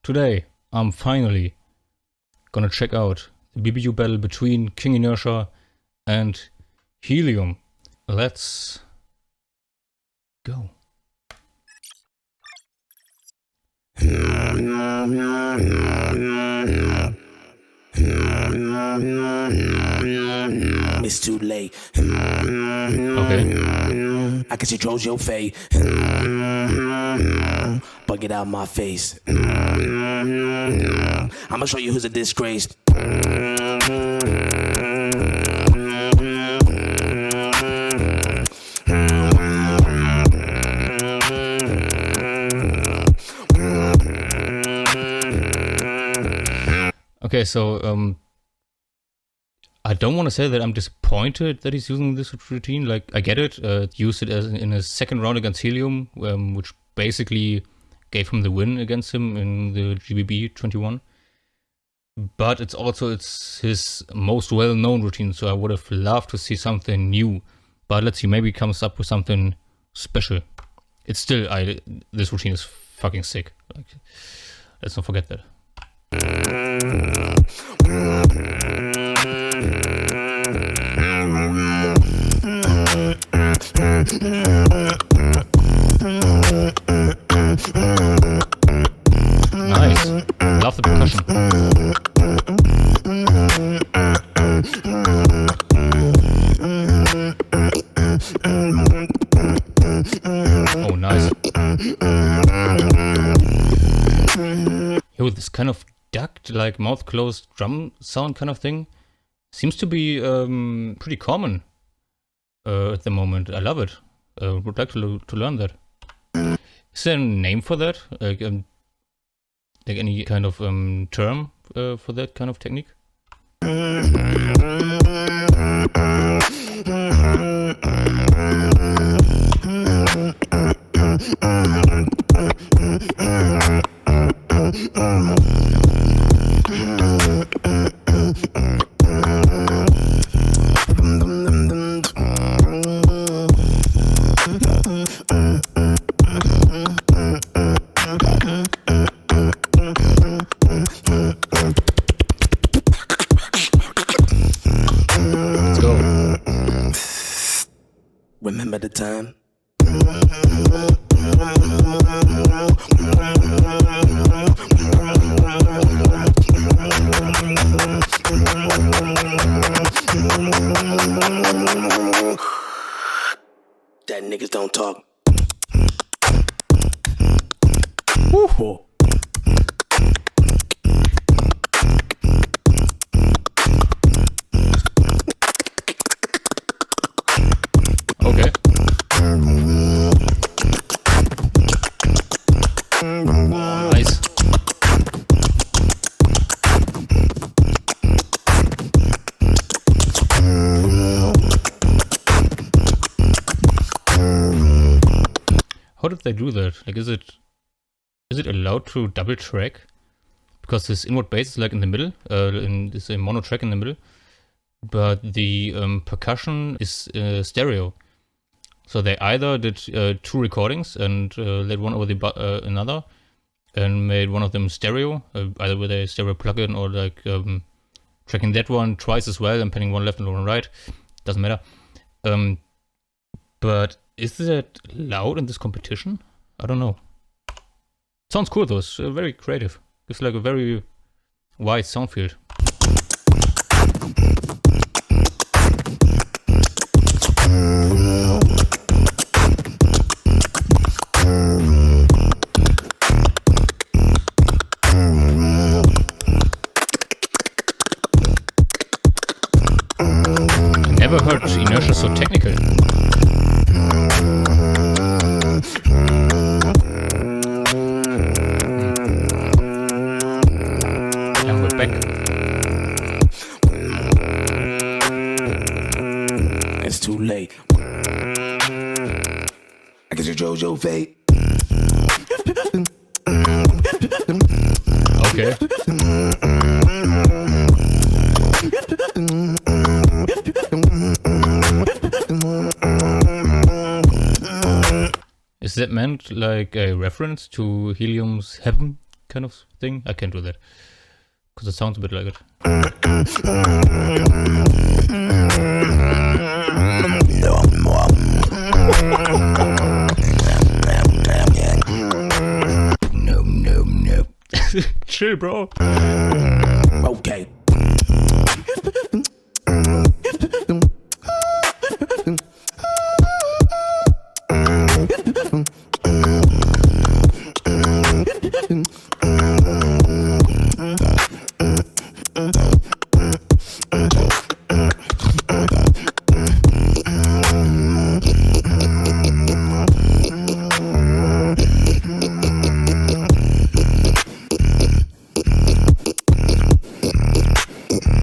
Today, I'm finally gonna check out the BBU battle between King Inertia and Helium. Let's go. It's too late. Okay. I can see Drones your fate. Bug it out my face. I'ma show you who's a disgrace. Okay, so I don't want to say that I'm disappointed that he's using this routine. Like, I get it. Used it as in his second round against Helium, which basically gave him the win against him in the GBB 21. But it's his most well-known routine, so I would have loved to see something new. But let's see, maybe he comes up with something special. It's still, this routine is fucking sick. Like, let's not forget that. Nice. Love the percussion. Oh, nice. Yo, this kind of ducked, like mouth closed drum sound kind of thing seems to be pretty common at the moment. I love it. Would like to learn that. Is there a name for that? Like any kind of term for that kind of technique? Let's go. Remember the time? That niggas don't talk. Woo-hoo. Okay. Nice. How did they do that? Like, is it allowed to double track? Because this inward bass is like in the middle, is a mono track in the middle, but the percussion is stereo. So they either did two recordings and laid one over the another, and made one of them stereo, either with a stereo plugin or like tracking that one twice as well and penning one left and one right. Doesn't matter. But is that loud in this competition? I don't know. Sounds cool though. It's very creative. It's like a very wide sound field. Never heard Inertia so technical. And we're back. It's too late. I can see Jojo fate. Okay. Is that meant like a reference to Helium's Heaven kind of thing. I can't do that because it sounds a bit like it. No. Chill, bro. Okay.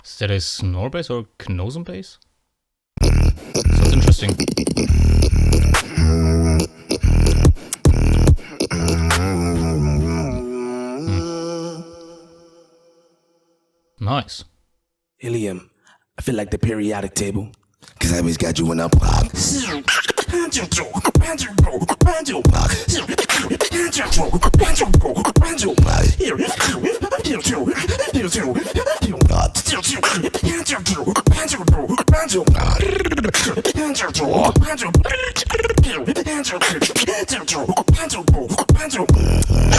Is that a snore bass or Knosen bass? Sounds interesting. Nice. Helium, I feel like the periodic table. Cause I always got you in a block. I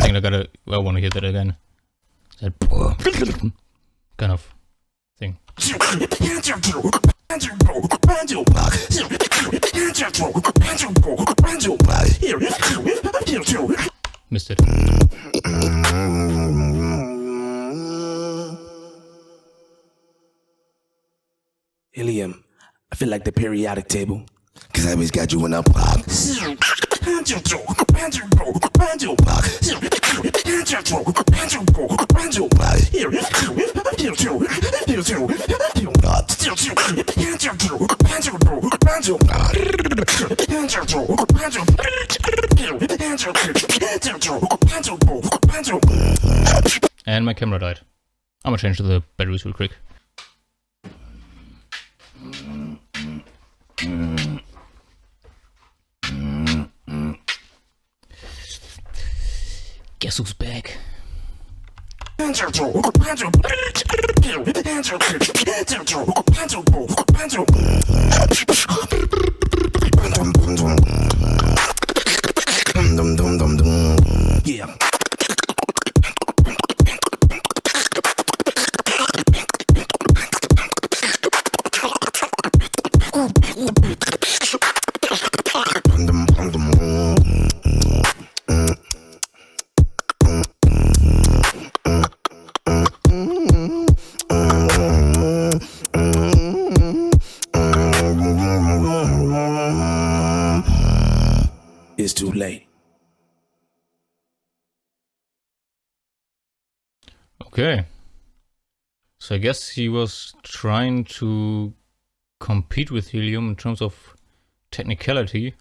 think I want to hear that again. That kind of thing. Missed it. Helium, I feel like the periodic table. Cause I always got you in a block. And my camera died. I'm gonna change the batteries real quick. Guess who's back? Yeah. It's too late. Okay. So I guess he was trying to compete with Helium in terms of technicality,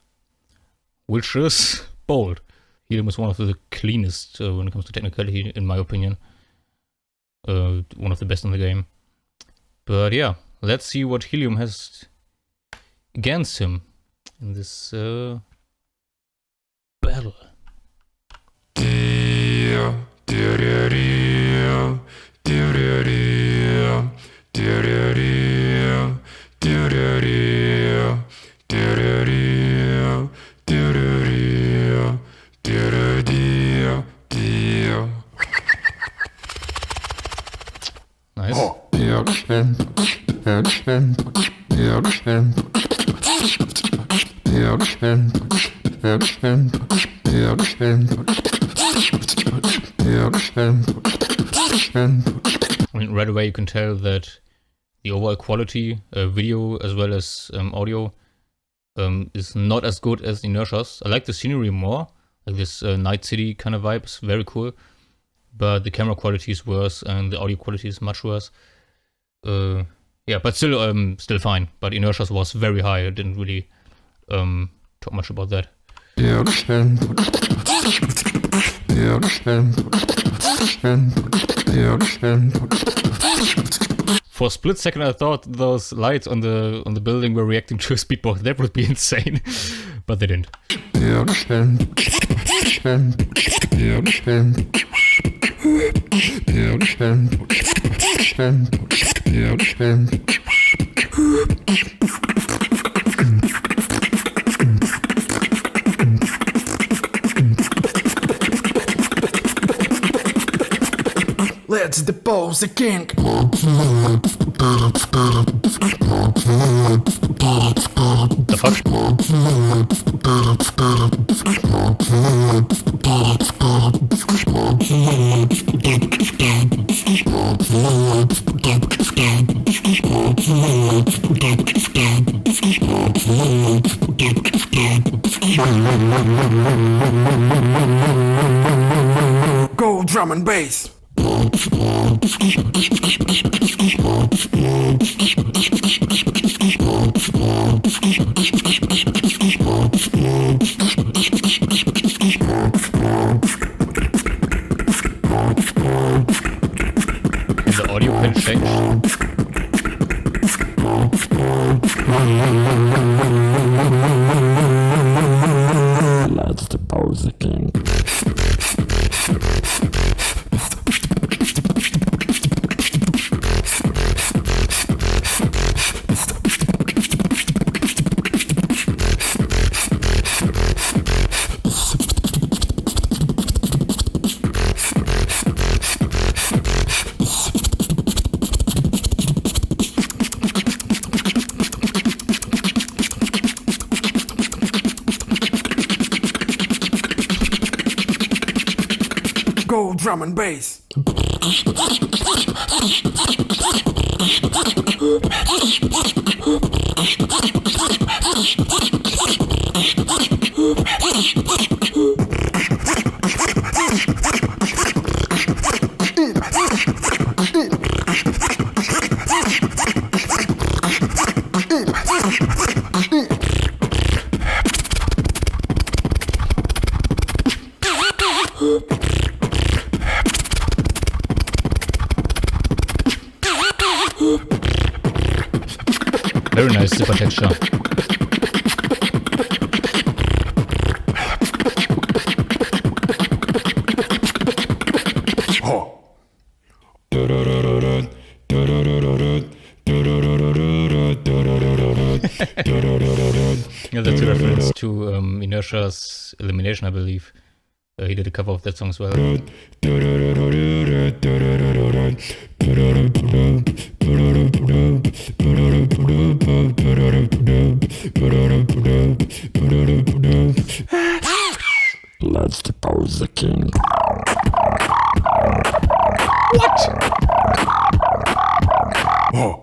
which is bold. Helium is one of the cleanest when it comes to technicality, in my opinion. One of the best in the game. But yeah, let's see what Helium has against him in this battle. Nice. I mean, right away you can tell that the overall quality, video as well as audio, is not as good as Inertia's. I like the scenery more, like this night city kind of vibe is very cool, but the camera quality is worse and the audio quality is much worse. Yeah, but still fine. But Inertia's was very high. I didn't really talk much about that. For a split second, I thought those lights on the building were reacting to a speedboat. That would be insane, but they didn't. Let's depose the king. The fuck? Go drum and bass. Can the audio can change? Let's depose the king. Go drum and bass. Very nice zipper texture. Yeah, that's a reference to Inertia's Elimination, I believe. He did a cover of that song as well. Let's depose the king. What? Oh.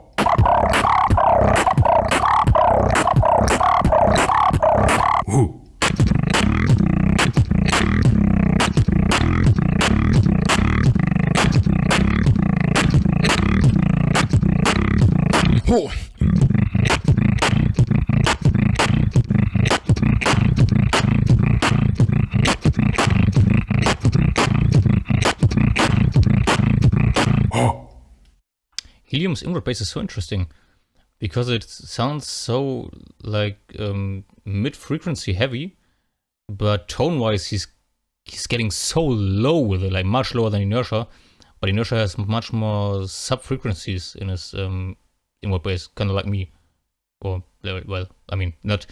Ooh. Oh. Helium's inward bass is so interesting because it sounds so like mid-frequency heavy, but tone-wise he's getting so low with it, like much lower than Inertia. But Inertia has much more sub-frequencies in his inward bass, kind of like me. Or, well, I mean, not...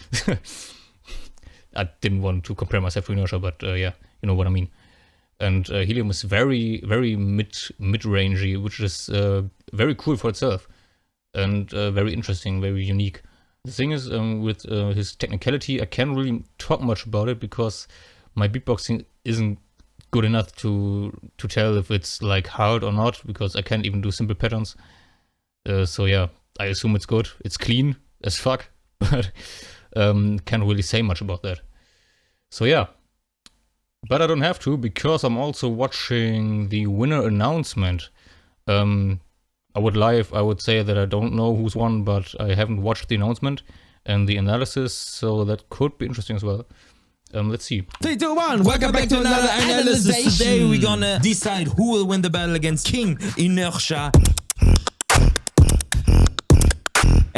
I didn't want to compare myself to Inertia, but yeah, you know what I mean. And Helium is very, very mid-rangey, which is very cool for itself. And very interesting, very unique. The thing is, with his technicality, I can't really talk much about it because my beatboxing isn't good enough to tell if it's like hard or not, because I can't even do simple patterns. So yeah, I assume it's good. It's clean as fuck, but can't really say much about that. So yeah, but I don't have to because I'm also watching the winner announcement. I would lie if I would say that I don't know who's won, but I haven't watched the announcement and the analysis, so that could be interesting as well. Let's see. 3, 2, 1, welcome back to another analysis. Today we're gonna decide who will win the battle against King Inertia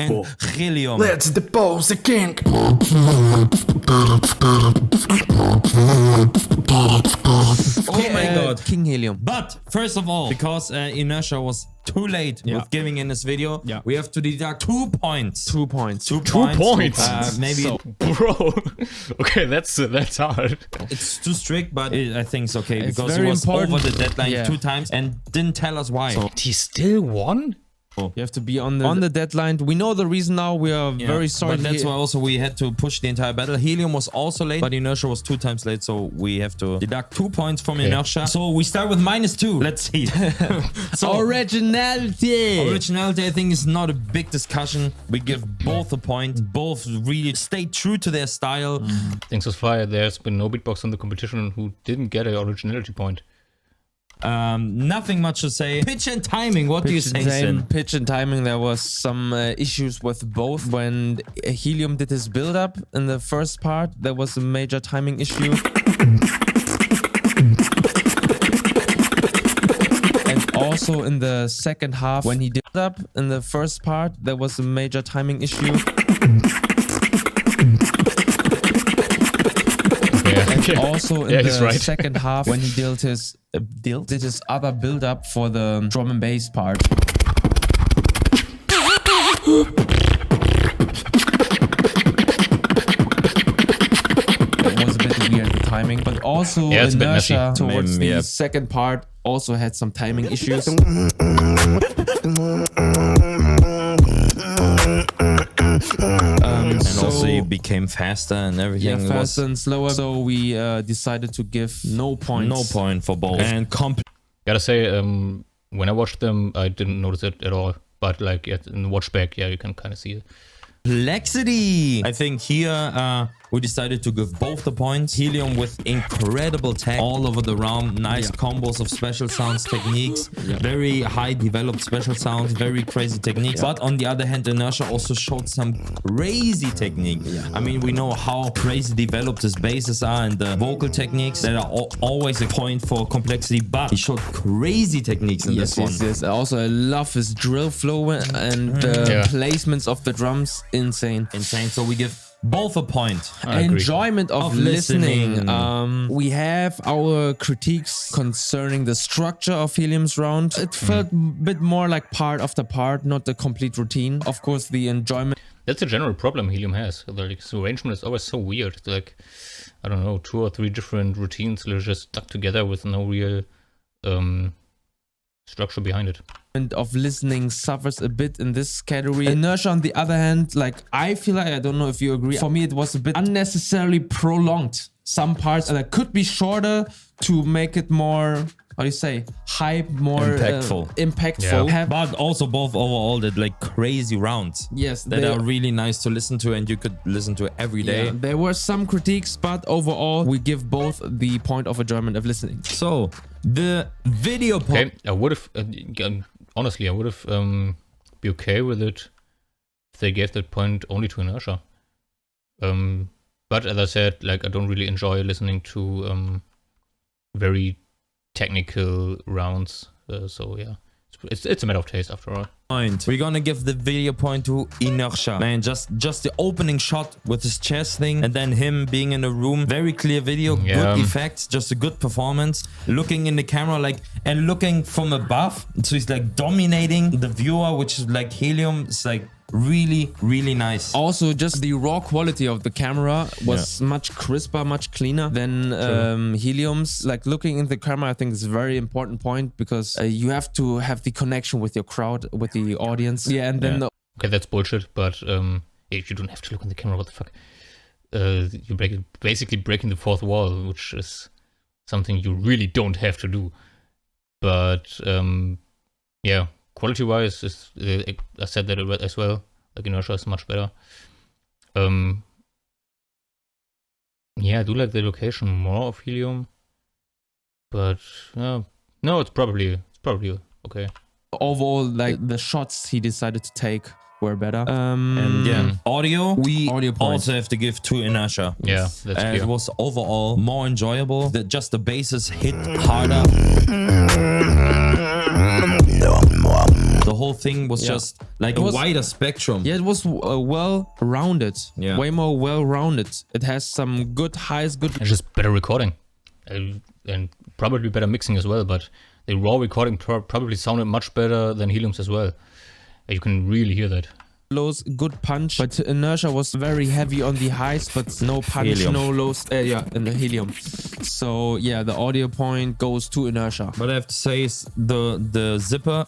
and HELIUM. Let's depose the king. Oh my god. King Helium. But first of all, because Inertia was too late with giving in this video, we have to deduct 2 points. 2 points. 2 points. Maybe Bro, okay, that's hard. it's too strict, but I think it's okay It's because very he was important. over the deadline Yeah. 2 times and didn't tell us why. He still won? You have to be on the deadline. We know the reason now. We are very sorry. But that's why also we had to push the entire battle. HELIUM was also late, but Inertia was 2 times late, so we have to deduct 2 points from Inertia. So we start with -2. Let's see. So Originality. originality, I think, is not a big discussion. We give both a point. Both really stayed true to their style. Thanks as far, there's been no beatbox in the competition who didn't get an originality point. Nothing much to say. Pitch and timing, what do you say, Sin? Pitch and timing, there was some issues with both. When Helium did his build-up in the first part, there was a major timing issue. And also in the second half, when he did up in the first part, there was a major timing issue. And also in the second half, when he did his other build-up for the drum and bass part. It was a bit weird, the timing, but also Inertia towards the second part also had some timing issues. And also you became faster and everything. Yeah, faster and slower. So we decided to give no points. No point for both. And Gotta say, when I watched them, I didn't notice it at all. But like in the watch back, yeah, you can kind of see it. complexity. I think here we decided to give both the points. HELIUM with incredible tech all over the round. Nice combos of special sounds, techniques. Very high developed special sounds, very crazy techniques. But on the other hand, Inertia also showed some crazy technique. I mean, we know how crazy developed his basses are and the vocal techniques that are always a point for complexity. But he showed crazy techniques in this one. Yes. Also, I love his drill flow and the placements of the drums. Insane. So we give both a point. Enjoyment of listening. We have our critiques concerning the structure of HELIUM's round. It felt a bit more like part after part, not the complete routine. Of course, the enjoyment. That's a general problem HELIUM has. Like, his arrangement is always so weird. It's like, I don't know, 2 or 3 different routines that are just stuck together with no real structure behind it. And of listening suffers a bit in this category. Inertia, on the other hand, like, I feel like, I don't know if you agree, for me it was a bit unnecessarily prolonged. Some parts that could be shorter to make it more, how do you say, hype, more impactful. Yeah. But also both overall did like crazy rounds. Yes, that are really nice to listen to and you could listen to every day. Yeah, there were some critiques, but overall we give both the point of enjoyment of listening. So the video point. Okay, I would have honestly, I would have be okay with it if they gave that point only to Inertia. But as I said, like, I don't really enjoy listening to very technical rounds. So yeah, it's a matter of taste after all. We're gonna give the video point to Inertia. Man, just the opening shot with his chest thing and then him being in a room. Very clear video, good effects, just a good performance. Looking in the camera like and looking from above. So he's like dominating the viewer, which is like HELIUM. It's like really nice. Also, just the raw quality of the camera was much crisper, much cleaner than HELIUM's. Like, looking in the camera, I think is a very important point because you have to have the connection with your crowd, with the audience. Yeah, and then okay, that's bullshit, but you don't have to look in the camera. What the fuck? You're basically breaking the fourth wall, which is something you really don't have to do. But yeah, quality-wise, I said that as well. Like, Inertia is much better. Yeah, I do like the location more of HELIUM, but no, it's probably okay. Overall, like, the shots he decided to take were better. And yeah, audio, we audio also have to give to Inertia. Yeah, that's clear. It was overall more enjoyable. Just the basses hit harder. The whole thing was just like It was- a wider spectrum. Yeah, it was well-rounded. Yeah. Way more well-rounded. It has some good highs, good... And just better recording. And probably better mixing as well, but the raw recording probably sounded much better than Helium's as well. You can really hear that. lows, good punch, but Inertia was very heavy on the highs, but no punch, Helium. no lows, in the Helium. So yeah, the audio point goes to Inertia. But I have to say, the zipper,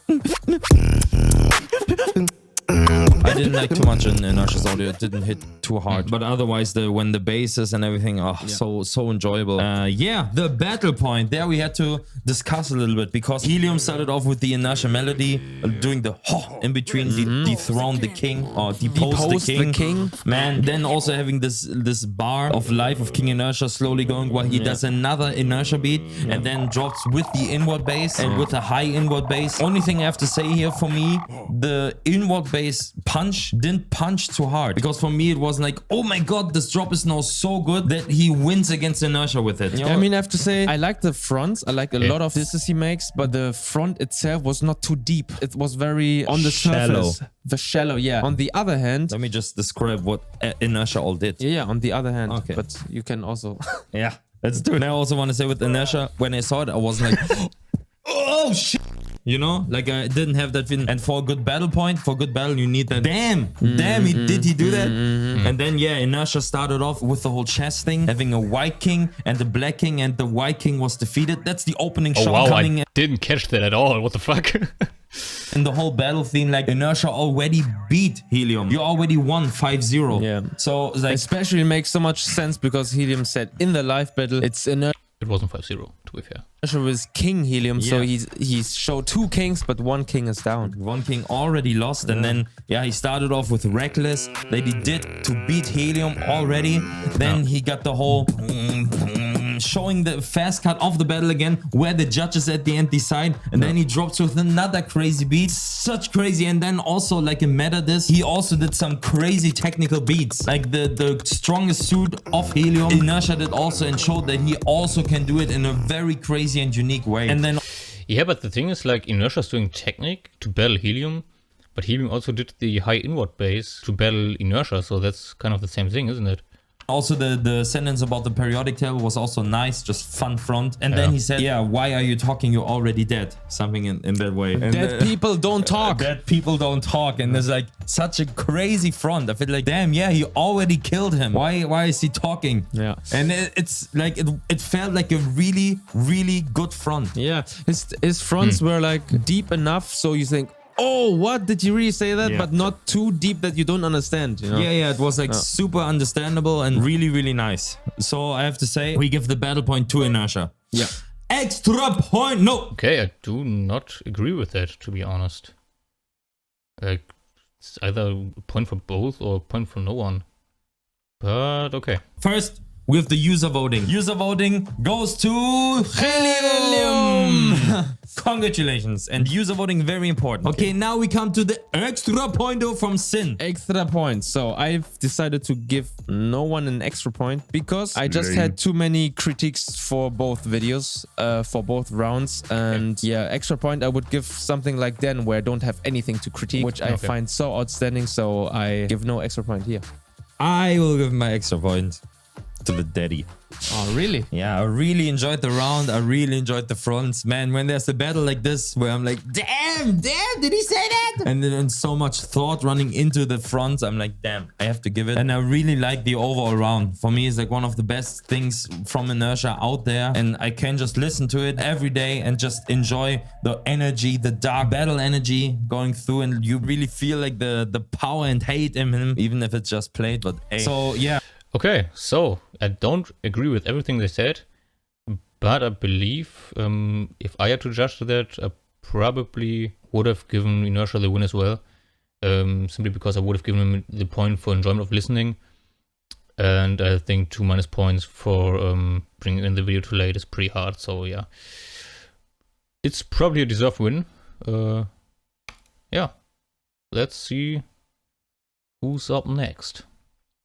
I didn't like too much in Inertia's audio. It didn't hit too hard. But otherwise, when the basses and everything, so enjoyable. Yeah, the battle point. There we had to discuss a little bit because Helium started off with the Inertia melody, doing the ho in between, dethrone the king or depose the king. Man, then also having this bar of life of King Inertia slowly going while he does another Inertia beat and then drops with the inward bass and with a high inward bass. Only thing I have to say here for me, the inward bass punch didn't punch too hard because for me it was like, oh my god, this drop is now so good that he wins against Inertia with it. You know? I mean, I have to say, I like the fronts. I like a lot of disses he makes, but the front itself was not too deep. It was very on the Shallow. surface. The shallow, yeah. On the other hand, Let me just describe what Inertia all did. yeah, on the other hand, Okay. but you can also... Yeah, let's do it. And I also want to say with Inertia, when I saw it, I was like, oh shit. You know, like I didn't have that feeling. And for a good battle point, for a good battle, you need that. Damn, did he do that? And then, yeah, Inertia started off with the whole chess thing, having a white king and a black king, and the white king was defeated. That's the opening Oh shot wow, coming I didn't catch that at all. What the fuck? in the whole battle theme. Like Inertia already beat Helium. You already won 5-0. Yeah. So it's like, Especially it makes so much sense because Helium said in the live battle, it's Inertia It wasn't 5-0, to be fair. with King Helium, so Yeah. he's showed 2 kings, but 1 king is down. one king already lost, and then he started off with Reckless that he did to beat Helium already. Then he got the whole showing the fast cut of the battle again, where the judges at the end decide, and then he drops with another crazy beat, such crazy. And then also like in meta this, he also did some crazy technical beats, like the strongest suit of Helium. Inertia did also and showed that he also can do it in a very crazy and unique way. And then Yeah, but the thing is, like, Inertia's doing technique to battle Helium, but Helium also did the high inward bass to battle Inertia, so that's kind of the same thing, isn't it? also the sentence about the periodic table was also nice, just fun front. And then he said, yeah, why are you talking? You're already dead. Something in that way. And Dead people don't talk. Dead people don't talk. And there's like such a crazy front. I feel like, damn, yeah, he already killed him. Why is he talking? Yeah. And it's like, it felt like a really, really good front. Yeah, his fronts were like deep enough so you think, oh, what? Did you really say that? Yeah. But not too deep that you don't understand, you know? Yeah, it was like super understandable and really, really nice. So I have to say, we give the battle point to Inertia. Yeah. Extra point, no. Okay, I do not agree with that, to be honest. Like, it's either a point for both or a point for no one. But okay. First, we have the user voting. User voting goes to HELIUM. Congratulations. And user voting, very important. Okay, now we come to the extra pointer from Sin. Extra points. So I've decided to give no one an extra point because I just had too many critiques for both videos, for both rounds. And yeah, extra point I would give something like Den where I don't have anything to critique, which I find so outstanding. So I give no extra point here. I will give my extra point to the daddy. Oh, really? Yeah, I really enjoyed the round. I really enjoyed the fronts. Man, when there's a battle like this where I'm like, damn, did he say that? And then so much thought running into the fronts, I'm like, damn, I have to give it. And I really like the overall round. For me, it's like one of the best things from Inertia out there. And I can just listen to it every day and just enjoy the energy, the dark battle energy going through. And you really feel like the power and hate in him, even if it's just played. But hey. So, yeah. Okay, so I don't agree with everything they said, but I believe if I had to judge that, I probably would have given Inertia the win as well, simply because I would have given him the point for enjoyment of listening, and I think 2 minus points for bringing in the video too late is pretty hard, so yeah. It's probably a deserved win. Yeah, let's see who's up next.